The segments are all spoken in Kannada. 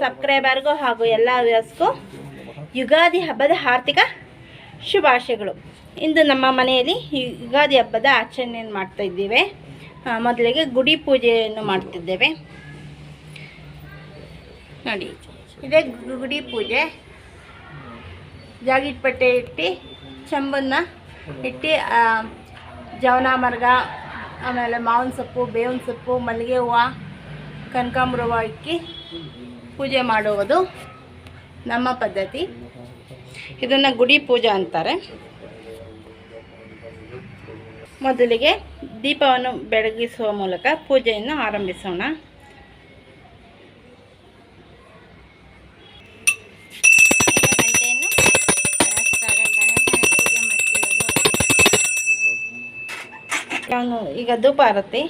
ಸಬ್ಸ್ಕ್ರೈಬರ್ಗೂ ಹಾಗೂ ಎಲ್ಲ ವ್ಯೂವರ್ಸ್ಗೂ ಯುಗಾದಿ ಹಬ್ಬದ ಆರ್ಥಿಕ ಶುಭಾಶಯಗಳು. ಇಂದು ನಮ್ಮ ಮನೆಯಲ್ಲಿ ಯುಗಾದಿ ಹಬ್ಬದ ಆಚರಣೆಯನ್ನು ಮಾಡ್ತಾ ಇದ್ದೇವೆ. ಮೊದಲಿಗೆ ಗುಡಿ ಪೂಜೆಯನ್ನು ಮಾಡ್ತಿದ್ದೇವೆ. ನೋಡಿ, ಇದೇ ಗುಡಿ ಪೂಜೆ. ಜಾಗಿಟ್ಪಟ್ಟೆ ಇಟ್ಟು ಚೆಂಬನ್ನು ಇಟ್ಟು ಜವನಾಮರ್ಗ, ಆಮೇಲೆ ಮಾವಿನ ಸೊಪ್ಪು, ಬೇವಿನ ಸೊಪ್ಪು, ಮಲ್ಲಿಗೆ ಹೂವು, ಕನಕಾಂಬರ ಹೂವು ಇಕ್ಕಿ ಪೂಜೆ ಮಾಡುವುದು ನಮ್ಮ ಪದ್ಧತಿ. ಇದನ್ನು ಗುಡಿ ಪೂಜೆ ಅಂತಾರೆ. ಮೊದಲಿಗೆ ದೀಪವನ್ನು ಬೆಳಗಿಸುವ ಮೂಲಕ ಪೂಜೆಯನ್ನು ಆರಂಭಿಸೋಣ. ಈಗ ಧೂಪ ಆರತಿ.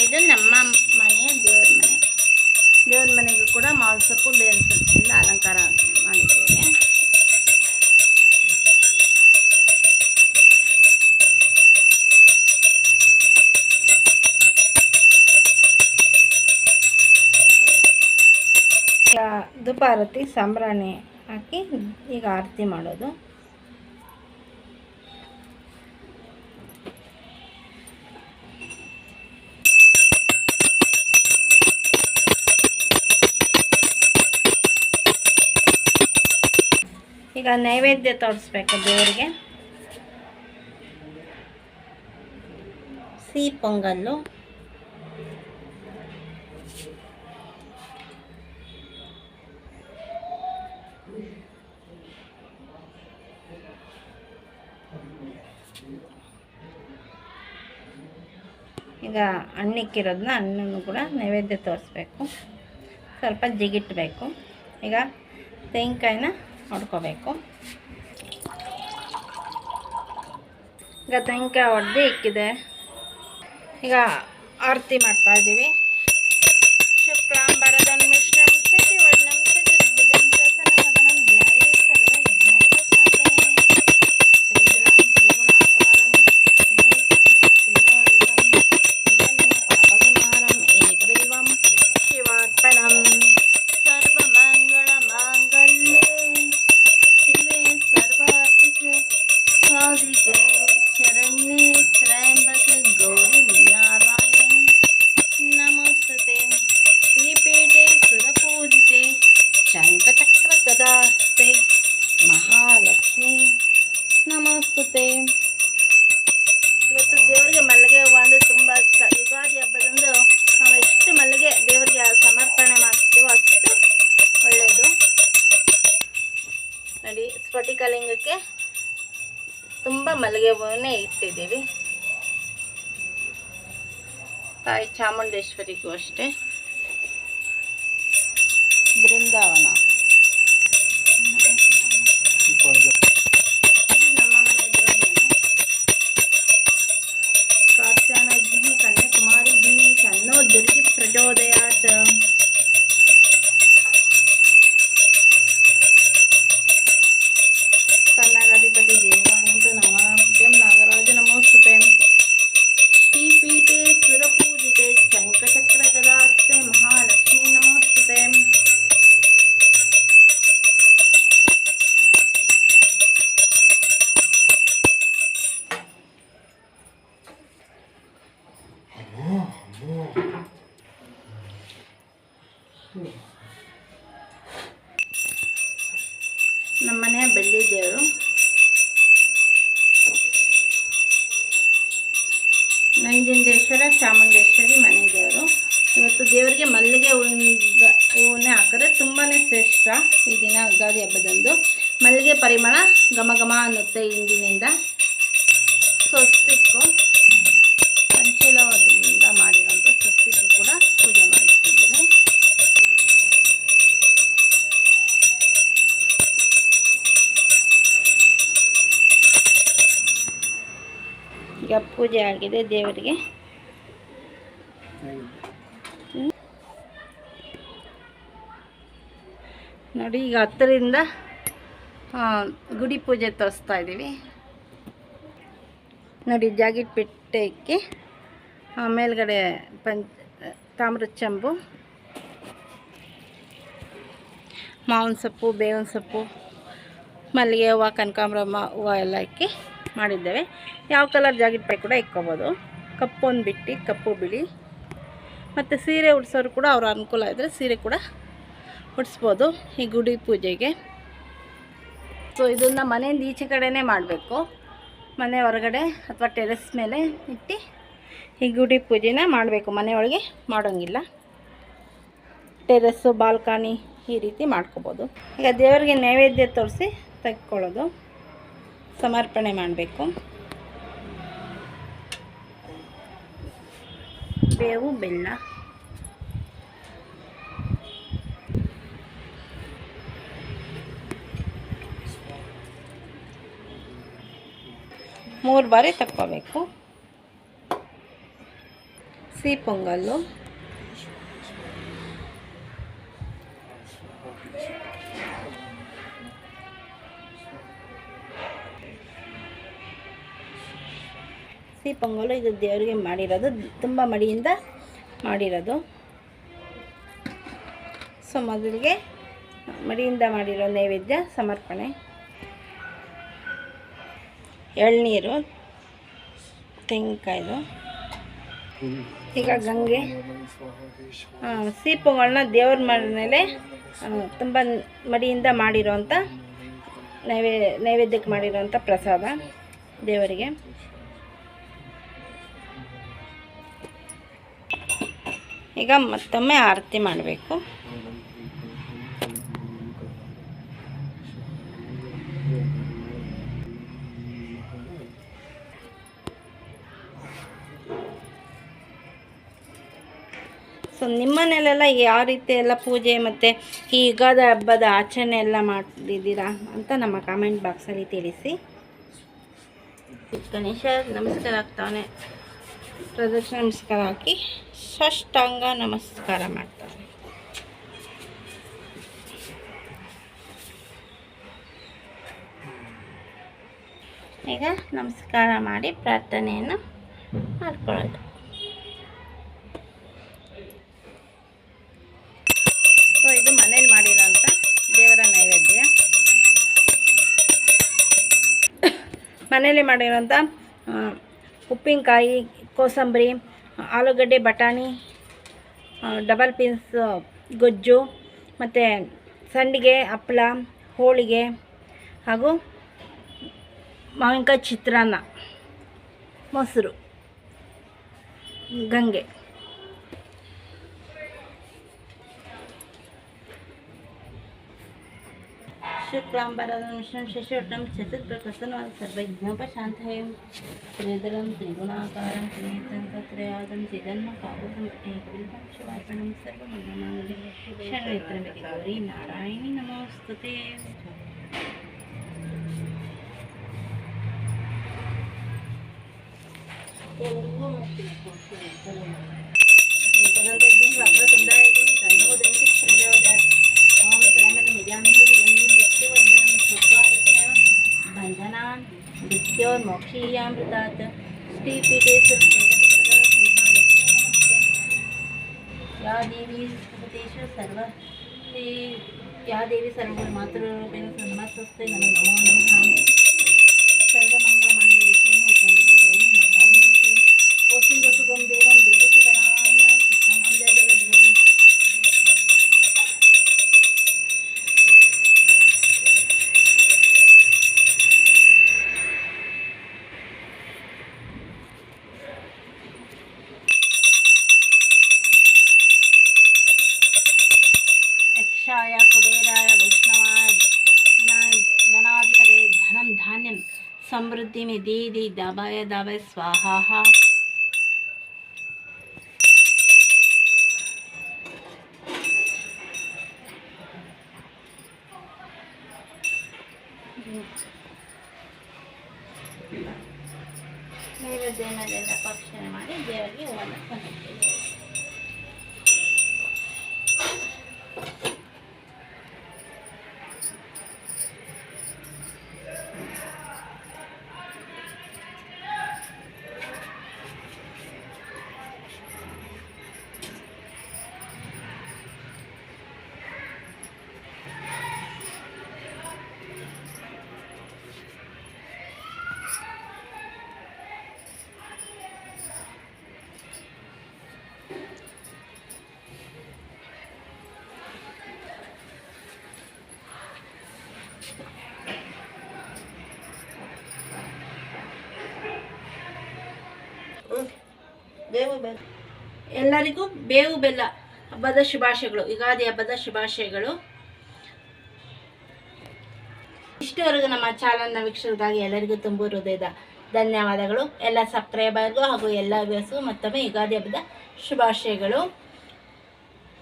ಇದು ನಮ್ಮ ಮನೆಯ ದೇವ್ರ ಮನೆಗೂ ಕೂಡ ಮಾವಿನ ಸೊಪ್ಪು, ಬೇವಿನ ಸೊಪ್ಪಿಂದ ಅಲಂಕಾರ ಮಾಡಿದ್ದೇವೆ. ಧೂಪ ಆರತಿ ಸಾಂಬ್ರಾಣಿ ಹಾಕಿ ಈಗ ಆರತಿ ಮಾಡೋದು. ಈಗ ನೈವೇದ್ಯ ತೋರಿಸ್ಬೇಕು ದೇವರಿಗೆ. ಸಿಹಿ ಪೊಂಗಲ್ಲು, ಈಗ ಹಣ್ಣಿಕ್ಕಿರೋದನ್ನ ಹಣ್ಣನ್ನು ಕೂಡ ನೈವೇದ್ಯ ತೋರಿಸ್ಬೇಕು. ಸ್ವಲ್ಪ ಜಿಗಿಟ್ಬೇಕು. ಈಗ ತೆಂಗಿನಕಾಯಿನ ಹೊಡ್ಕೋಬೇಕು. ಈಗ ತೆಂಗಿನಕಾಯಿ ಹೊಡೆದು ಇಕ್ಕಿದೆ. ಈಗ ಆರತಿ ಮಾಡ್ತಾ ಇದ್ದೀವಿ. ಶುಕ್ಲಾಂಬರಧರಂ ವಿಷ್ಣುಂ ಶಶಿವರ್ಣಂ ಚತುರ್ಭುಜಂ ಪ್ರಸನ್ನವದನಂ ಧ್ಯಾಯೇ ಸರ್ವವಿಘ್ನೋಪಶಾಂತಯೇ ತ್ರಿಜಲಂ ತ್ರಿಗುಣಾಕಾರಂ ಇದಂ ಪಾಪಸಂಹಾರಂ ಏಕಬಿಲ್ವಂ ಶಿವಾರ್ಪಣಂ ಸರ್ವಮಂಗಳಮಾಂಗಲ್ಯೇ ಶಿವೆ ಸರ್ವಾರ್ಥಿಕೆ ಸಾಧಿಕೆ ಶರಣ್ಯೇ ತ್ರ್ಯಂಬಕೆ ಗೌರಿ ನಾರಾಯಣಿ ನಮೋಸ್ತುತೆ ಶ್ರೀಪೀಠೆ ಸುರಪೂಜಿತೆ ಶಂಖಚಕ್ರ ಗದಾಸ್ತೆ ಮಹಾಲಕ್ಷ್ಮಿ ನಮೋಸ್ತುತೆ. ಇವತ್ತು ದೇವರಿಗೆ ಮಲ್ಲಿಗೆ ಹೂವು ಅಂದರೆ ತುಂಬ ಇಷ್ಟ. ಯುಗಾದಿ ಹಬ್ಬದಂದು ನಾವು ಎಷ್ಟು ಮಲ್ಲಿಗೆ ದೇವರಿಗೆ ಸಮರ್ಪಣೆ ಮಾಡ್ತೀವೋ ಅಷ್ಟು ಒಳ್ಳೆಯದು. ನೋಡಿ, ಸ್ಫಟಿಕಲಿಂಗಕ್ಕೆ ತುಂಬ ಮಲ್ಲಿಗೆ ಹೂವನ್ನೇ ಇಟ್ಟಿದ್ದೀವಿ. ತಾಯಿ ಚಾಮುಂಡೇಶ್ವರಿಗೂ ಅಷ್ಟೇ. ಬೃಂದಾವನ ಇದು ನಮ್ಮ ಮನೆ ದೇವರ ಮನೆ. ಕಾತ್ಯಾನಗ್ನಿ ಕನ್ಯಾಕುಮಾರಿ ಧೀನಿ ತನ್ನೋ ದುರ್ಗಿ ಪ್ರಚೋದಯಾತ್. ಪನ್ನಗಾಧಿಪತಿ ದೇವಾನಂದ ನಮಾಭ್ಯಂ ನಾಗರಾಜ ನಮೋಸ್ತುತೆ ಶ್ರೀಪೀಠೆ ಸುರಪೂಜಿತೆ ಶಂಖಚಕ್ರ ಗದಾಸ್ತೆ ಮಹಾಲಕ್ಷ್ಮೀ ನಮೋಸ್ತುತೆ. ನಮ್ಮನೆಯ ಬೆಳ್ಳಿ ದೇವರು. ನಂಜುಂಡೇಶ್ವರ ಚಾಮುಂಡೇಶ್ವರಿ ಮನೆ ದೇವರು. ಇವತ್ತು ದೇವರಿಗೆ ಮಲ್ಲಿಗೆ ಹೂವನ್ನೇ ಹಾಕಿದ್ರೆ ತುಂಬಾ ಶ್ರೇಷ್ಠ. ಈ ದಿನ ಯುಗಾದಿ ಹಬ್ಬದಂದು ಮಲ್ಲಿಗೆ ಪರಿಮಳ ಘಮ ಘಮ ಅನ್ನುತ್ತೆ ಇಂದಿನಿಂದ. ಸ್ವಸ್ತಿಕ್ಕು ಪೂಜೆ ಆಗಿದೆ ದೇವರಿಗೆ. ನೋಡಿ ಈಗ ಹತ್ತರಿಂದ ಗುಡಿ ಪೂಜೆ ತೋರಿಸ್ತಾ ಇದ್ದೀವಿ. ನೋಡಿ ಜಾಗಿಟ್ ಪೆಟ್ಟೆಕ್ಕೆ ಮೇಲ್ಗಡೆ ತಾಮ್ರದ ಚೆಂಬು, ಮಾವಿನ ಸೊಪ್ಪು, ಬೇವಿನ ಸೊಪ್ಪು, ಮಲ್ಲಿಗೆ ಹೂವು, ಕನಕಾಂಬರ ಹೂವು ಎಲ್ಲ ಇಕ್ಕಿ ಮಾಡಿದ್ದೇವೆ. ಯಾವ ಕಲರ್ ಜಾಗಿಟ್ ಪೈ ಕೂಡ ಇಕ್ಕೋಬೋದು. ಕಪ್ಪು ಒಂದು ಬಿಟ್ಟು ಕಪ್ಪು ಬಿಳಿ. ಮತ್ತು ಸೀರೆ ಉಡ್ಸೋರು ಕೂಡ ಅವ್ರ ಅನುಕೂಲ ಇದ್ದರೆ ಸೀರೆ ಕೂಡ ಉಡಿಸ್ಬೋದು ಈ ಗುಡಿ ಪೂಜೆಗೆ. ಸೊ ಇದನ್ನು ಮನೆಯಿಂದ ಈಚೆ ಕಡೆನೇ ಮಾಡಬೇಕು. ಮನೆ ಹೊರಗಡೆ ಅಥವಾ ಟೆರೆಸ್ ಮೇಲೆ ಇಟ್ಟು ಈ ಗುಡಿ ಪೂಜೆನ ಮಾಡಬೇಕು. ಮನೆಯೊಳಗೆ ಮಾಡೋಂಗಿಲ್ಲ. ಟೆರೆಸ್ಸು, ಬಾಲ್ಕನಿ ಈ ರೀತಿ ಮಾಡ್ಕೋಬೋದು. ಈಗ ದೇವರಿಗೆ ನೈವೇದ್ಯ ತೋರಿಸಿ ತೆಗೆದುಕೊಳ್ಳೋದು, ಸಮರ್ಪಣೆ ಮಾಡಬೇಕು. ಬೇವು ಬೆಲ್ಲ, ಮೂರು ಬಾರಿ ತಕ್ಕೋಬೇಕು. ಸಿಹಿ ಪೊಂಗಲ್ಲು, ಸಿಹಿ ಪೊಂಗಲ್ಲು ಇದು ದೇವರಿಗೆ ಮಾಡಿರೋದು, ತುಂಬ ಮಡಿಯಿಂದ ಮಾಡಿರೋದು. ಸೊ ಮೊದಲಿಗೆ ಮಡಿಯಿಂದ ಮಾಡಿರೋ ನೈವೇದ್ಯ ಸಮರ್ಪಣೆ. ಎಳ್ನೀರು, ತೆಂಗಿನಕಾಯ್ದು. ಈಗ ಗಂಗೆ ಸಿಹಿ ಪೊಂಗಲ್ನ ದೇವ್ರ ಮೇಲೆ ತುಂಬ ಮಡಿಯಿಂದ ಮಾಡಿರೋಂಥ ನೈವೇದ್ಯಕ್ಕೆ ಮಾಡಿರೋಂಥ ಪ್ರಸಾದ ದೇವರಿಗೆ. ಈಗ ಮತ್ತೊಮ್ಮೆ ಆರತಿ ಮಾಡಬೇಕು. ಸೊ ನಿಮ್ಮನೇಲೆಲ್ಲ ಯಾವ ರೀತಿ ಎಲ್ಲ ಪೂಜೆ ಮತ್ತು ಈ ಯುಗಾದಿ ಹಬ್ಬದ ಆಚರಣೆ ಎಲ್ಲ ಮಾಡಿದ್ದೀರಾ ಅಂತ ನಮ್ಮ ಕಾಮೆಂಟ್ ಬಾಕ್ಸಲ್ಲಿ ತಿಳಿಸಿ. ಗಣೇಶ ನಮಸ್ಕಾರ ಆಗ್ತಾನೆ, ಪ್ರದಕ್ಷಿಣೆ ನಮಸ್ಕಾರ ಹಾಕಿ ಸಾಷ್ಟಾಂಗ ನಮಸ್ಕಾರ ಮಾಡ್ತಾರೆ. ಈಗ ನಮಸ್ಕಾರ ಮಾಡಿ ಪ್ರಾರ್ಥನೆಯನ್ನು ಮಾಡ್ಕೊಳ್ಳೋದು. ಸೊ ಇದು ಮನೇಲಿ ಮಾಡಿರೋಂಥ ದೇವರ ನೈವೇದ್ಯ. ಮನೇಲಿ ಮಾಡಿರೋಂಥ ಉಪ್ಪಿನಕಾಯಿ, ಕೋಸಂಬರಿ, ಆಲೂಗಡ್ಡೆ, ಬಟಾಣಿ, ಡಬಲ್ ಪೀನ್ಸ್ ಗೊಜ್ಜು, ಮತ್ತು ಸಂಡಿಗೆ, ಹಪ್ಪಳ, ಹೋಳಿಗೆ ಹಾಗೂ ಮಾವಿನಕಾಯಿ ಚಿತ್ರಾನ್ನ, ಮೊಸರು, ಗಂಗೆ. शुक्लांबरधरं शशिवर्णं चतुर्भुजप्रसन्नं सर्वविघ्नोपशान्तये श्रीधरं त्रिगुणाकारं त्रिनेत्रं त्रिजन्मकावकं एकबिल्बं शिवार्पणं सर्वमङ्गलमाङ्गल्ये शरण्ये त्र्यम्बके गौरी नारायणी नमोस्तुते. मोक्षीयामृतात् श्रीपीठे या देवी सर्वतेषु या देवी सर्वमातृरूपेण नमस्ते नमो नमः. सर्वमङ्गलमाङ्गल्ये त्र्यम्बके गौरी नारायणी नमोस्तुते. ओषिं वसुगं देवं देवकी परां कृष्णं वन्दे जगद्गुरुं. कुबेराय वैष्णवाय धनाधिपते धनं धान्यं समृद्धि में दी दाबाय दाबाय स्वाहा. नैवेद्य ಗದ್ದೆ ಮೇಲೆಲ್ಲ ಪಕ್ಷಣೆ ಮಾಡಿ ದೇವರಿಗೆ ಹೂವನ್ನು ತಂದಿದ್ದೇವೆ. ಎಲ್ಲರಿಗೂ ಬೇವು ಬೆಲ್ಲ ಹಬ್ಬದ ಶುಭಾಶಯಗಳು, ಯುಗಾದಿ ಹಬ್ಬದ ಶುಭಾಶಯಗಳು. ಇಷ್ಟವರೆಗೂ ನಮ್ಮ ಚಾನಲ್ನ ವೀಕ್ಷಕರಿಗಾಗಿ ಎಲ್ಲರಿಗೂ ತುಂಬ ಹೃದಯದ ಧನ್ಯವಾದಗಳು. ಎಲ್ಲ ಸಬ್ಸ್ಕ್ರೈಬರ್ಗೂ ಹಾಗೂ ಎಲ್ಲ ವ್ಯೂವರ್ಸ್ಗೂ ಮತ್ತೊಮ್ಮೆ ಯುಗಾದಿ ಹಬ್ಬದ ಶುಭಾಶಯಗಳು.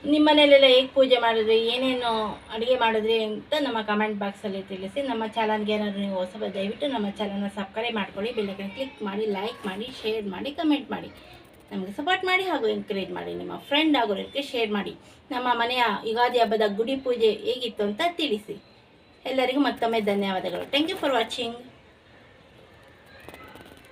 ನಿಮ್ಮ ಮನೆಯಲ್ಲೆಲ್ಲ ಹೇಗೆ ಪೂಜೆ ಮಾಡಿದ್ರಿ, ಏನೇನು ಅಡುಗೆ ಮಾಡಿದ್ರಿ ಅಂತ ನಮ್ಮ ಕಮೆಂಟ್ ಬಾಕ್ಸಲ್ಲಿ ತಿಳಿಸಿ. ನಮ್ಮ ಚಾನಲ್ಗೆ ಏನಾದರೂ ನೀವು ಹೊಸಬ ದಯವಿಟ್ಟು ನಮ್ಮ ಚಾನಲ್ನ ಸಬ್ಸ್ಕ್ರೈಬ್ ಮಾಡ್ಕೊಳ್ಳಿ, ಬೆಲ್ಲೈಕನ್ ಕ್ಲಿಕ್ ಮಾಡಿ, ಲೈಕ್ ಮಾಡಿ, ಶೇರ್ ಮಾಡಿ, ಕಮೆಂಟ್ ಮಾಡಿ, ನಮಗೆ ಸಪೋರ್ಟ್ ಮಾಡಿ ಹಾಗೂ ಎಂಕರೇಜ್ ಮಾಡಿ. ನಿಮ್ಮ ಫ್ರೆಂಡ್ ಆಗೋರಿಗೆ ಶೇರ್ ಮಾಡಿ. ನಮ್ಮ ಮನೆಯ ಯುಗಾದಿ ಹಬ್ಬದ ಗುಡಿ ಪೂಜೆ ಹೇಗಿತ್ತು ಅಂತ ತಿಳಿಸಿ. ಎಲ್ಲರಿಗೂ ಮತ್ತೊಮ್ಮೆ ಧನ್ಯವಾದಗಳು. Thank you for watching.